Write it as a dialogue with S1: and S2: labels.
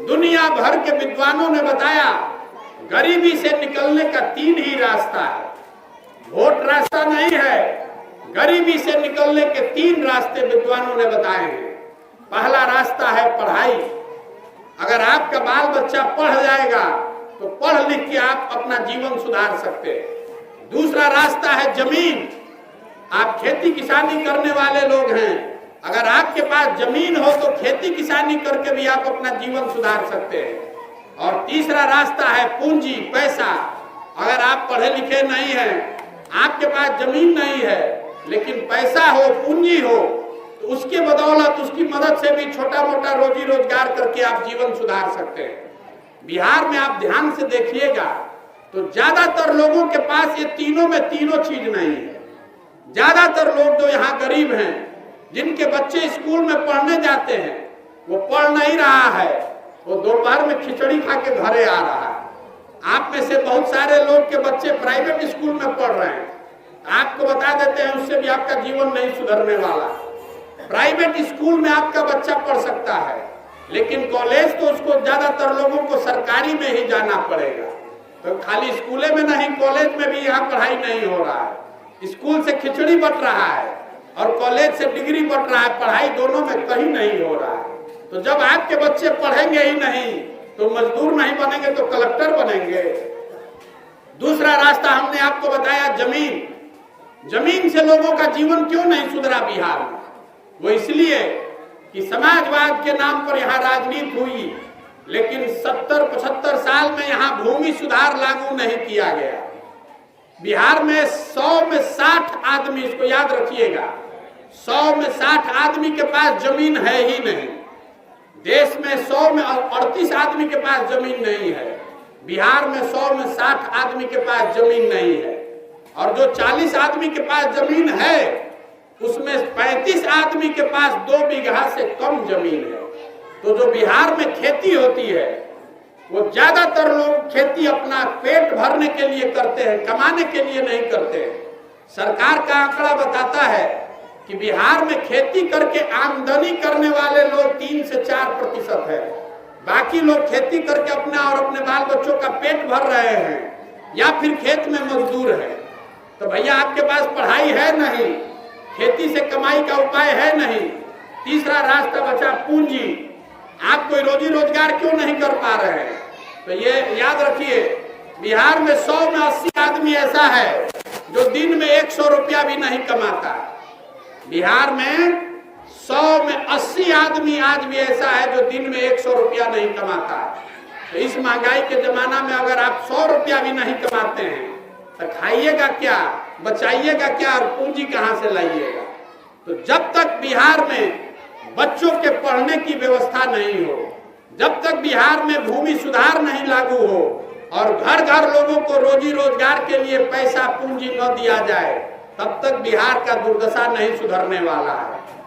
S1: दुनिया भर के विद्वानों ने बताया गरीबी से निकलने का 3 ही रास्ता है। वोट रास्ता नहीं है, गरीबी से निकलने के 3 रास्ते विद्वानों ने बताए हैं। पहला रास्ता है पढ़ाई। अगर आपका बाल बच्चा पढ़ जाएगा तो पढ़ लिख के आप अपना जीवन सुधार सकते हैं। दूसरा रास्ता है जमीन। आप खेती किसानी करने वाले लोग हैं, अगर आपके पास जमीन हो तो खेती किसानी करके भी आप अपना जीवन सुधार सकते हैं। और तीसरा रास्ता है पूंजी, पैसा। अगर आप पढ़े लिखे नहीं हैं, आपके पास जमीन नहीं है, लेकिन पैसा हो, पूंजी हो, तो उसके बदौलत, उसकी मदद से भी छोटा मोटा रोजी रोजगार करके आप जीवन सुधार सकते हैं। बिहार में आप ध्यान से देखिएगा तो ज्यादातर लोगों के पास ये तीनों चीज नहीं है। ज्यादातर लोग जो यहाँ गरीब हैं, जिनके बच्चे स्कूल में पढ़ने जाते हैं, वो पढ़ नहीं रहा है, वो दोपहर में खिचड़ी खा के घरे आ रहा है। आप में से बहुत सारे लोग के बच्चे प्राइवेट स्कूल में पढ़ रहे हैं। आपको बता देते हैं, उससे भी आपका जीवन नहीं सुधरने वाला। प्राइवेट स्कूल में आपका बच्चा पढ़ सकता है, लेकिन कॉलेज तो उसको ज्यादातर लोगों को सरकारी में ही जाना पड़ेगा। तो खाली स्कूले में नहीं, कॉलेज में भी यहाँ पढ़ाई नहीं हो रहा है। स्कूल से खिचड़ी बट रहा है और कॉलेज से डिग्री बट रहा है, पढ़ाई दोनों में कहीं नहीं हो रहा है। तो जब आपके बच्चे पढ़ेंगे ही नहीं तो मजदूर नहीं बनेंगे तो कलेक्टर बनेंगे। दूसरा रास्ता हमने आपको बताया जमीन। जमीन से लोगों का जीवन क्यों नहीं सुधरा बिहार में? वो इसलिए कि समाजवाद के नाम पर यहाँ राजनीति हुई, लेकिन 70-75 साल में यहाँ भूमि सुधार लागू नहीं किया गया। बिहार में 100 में 60 आदमी, इसको याद रखिएगा, 100 में 60 आदमी के पास जमीन है ही नहीं। देश में 100 में 38 आदमी के पास जमीन नहीं है। बिहार में 100 में 60 आदमी के पास जमीन नहीं है। और जो 40 आदमी के पास जमीन है, उसमें 35 आदमी के पास 2 बीघा से कम जमीन है। तो जो बिहार में खेती होती है, वो ज्यादातर लोग खेती अपना पेट भरने के लिए करते हैं, कमाने के लिए नहीं करते हैं। सरकार का आंकड़ा बताता है कि बिहार में खेती करके आमदनी करने वाले लोग 3 से 4% है। बाकी लोग खेती करके अपना और अपने बाल बच्चों का पेट भर रहे हैं या फिर खेत में मजदूर है। तो भैया आपके पास पढ़ाई है नहीं, खेती से कमाई का उपाय है नहीं, तीसरा रास्ता बचा पूंजी। आप कोई रोजी रोजगार क्यों नहीं कर पा रहे हैं? तो ये याद रखिए, बिहार में 100 में 80 आदमी ऐसा है जो दिन में 100 रुपया भी नहीं कमाता। बिहार में 100 में 80 आदमी आज भी ऐसा है जो दिन में 100 रुपया नहीं कमाता। तो इस महंगाई के जमाना में अगर आप 100 रुपया भी नहीं कमाते हैं तो खाइएगा क्या, बचाइएगा क्या और पूंजी कहाँ से लाइएगा? तो जब तक बिहार में बच्चों के पढ़ने की व्यवस्था नहीं हो, जब तक बिहार में भूमि सुधार नहीं लागू हो और घर घर लोगों को रोजी रोजगार के लिए पैसा पूंजी न दिया जाए, तब तक बिहार का दुर्दशा नहीं सुधरने वाला है।